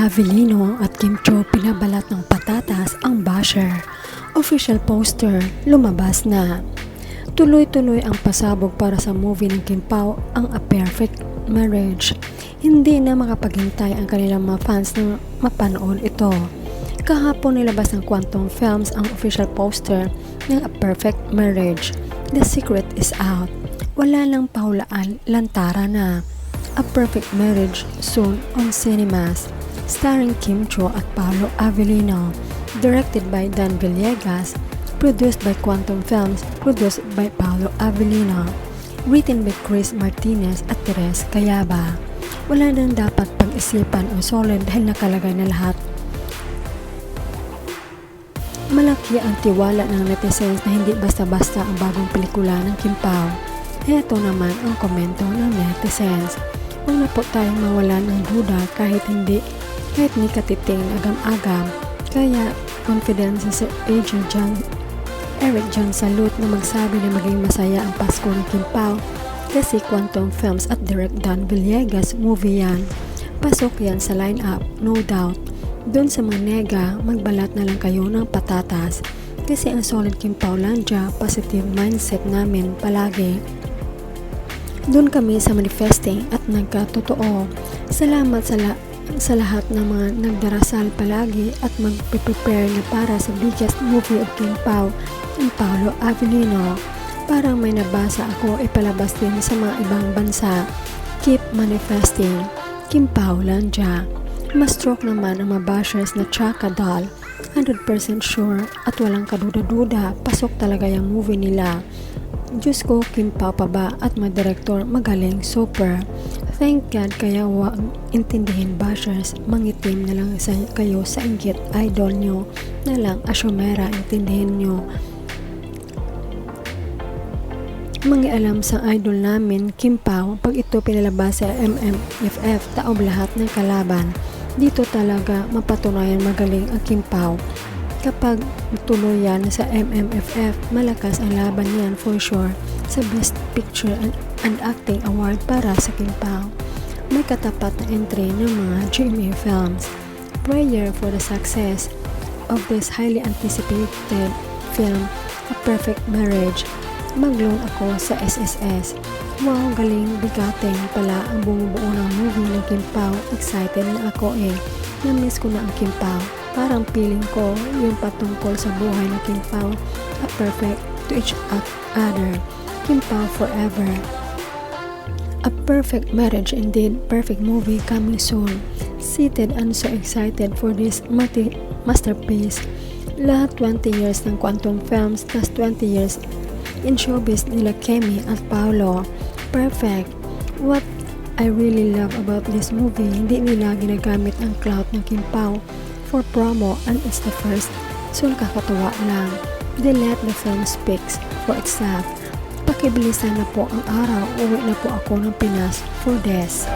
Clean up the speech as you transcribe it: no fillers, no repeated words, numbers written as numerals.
Avellino at Kim Cho pinabalat ng patatas ang basher. Official poster lumabas na. Tuloy-tuloy ang pasabog para sa movie ng Kim Pao, ang A Perfect Marriage. Hindi na makapaghintay ang kanilang mga fans na mapanood ito. Kahapon nilabas ng Quantum Films ang official poster ng A Perfect Marriage. The secret is out. Wala nang pahulaan, lantara na. A Perfect Marriage soon on cinemas. Starring Kim Cho at Paolo Avellino. Directed by Dan Villegas. Produced by Quantum Films. Produced by Paolo Avellino. Written by Chris Martinez at Teres Cayaba. Wala nang dapat pag-isipan o solid dahil nakalagay na lahat. Malaki ang tiwala ng netizens na hindi basta-basta ang bagong pelikula ng Kim Pao. Ito naman ang komento ng netizens. Huwag na po tayong mawalan ng duda kahit ni katiting agam-agam. Kaya confident si Sir Eric John Salute na magsabi na maging masaya ang Pasko ng Kim Pao kasi Quantum Films at Direct Dan Villegas movie yan. Pasok yan sa line-up, no doubt. Doon sa mga nega, magbalat na lang kayo ng patatas kasi ang solid Kim Pao Landia, positive mindset namin palagi. Doon kami sa manifesting at nagkatotoo. Salamat sa lahat ng mga nagdarasal palagi at magpe-prepare na para sa biggest movie of Kim Pao and Paolo Avellino. Parang may nabasa ako ipalabas din sa mga ibang bansa. Keep manifesting. Kim Pao Landia. Mas-stroke naman ang mga bashers na Chaka Doll. 100% sure at walang kaduda-duda, pasok talaga yung movie nila. Diyos ko, Kim Pao pa ba at mga direktor magaling, super. Thank God, kaya huwag intindihin bashers, mangitim na lang kayo sa inggit idol nyo na lang asyomera, intindihin nyo. Mangialam sa idol namin, Kim Pao, pag ito pinalabas sa MMFF, taob lahat ng kalaban. Dito talaga mapatunayan magaling ang Kim Pao. Kapag tuloy yan sa MMFF, malakas ang laban yan for sure sa Best Picture and Acting Award para sa Kim Pao. May katapat na entry ng mga GMA Films. Prayer for the success of this highly anticipated film, A Perfect Marriage. Mag-loan ako sa SSS. Wow, galing, bigating pala ang bumubuo ng movie ng Kim Pao. Excited na ako Na-miss ko na ang Kim Pao. Parang feeling ko yung patungkol sa buhay ng Kim Pao. A perfect to each other. Kim Pao forever. A Perfect Marriage indeed. Perfect movie coming soon. Seated and so excited for this masterpiece. Lahat 20 years ng Quantum Films, tas 20 years in showbiz nila Kemi at Paolo. Perfect. What I really love about this movie, hindi nila ginagamit ang clout ng Kim Pao for promo and it's the first. So nakakatuwa lang. They let the film speaks for itself. Pakibilisan na po ang araw. Uwi na po ako ng Pinas for this.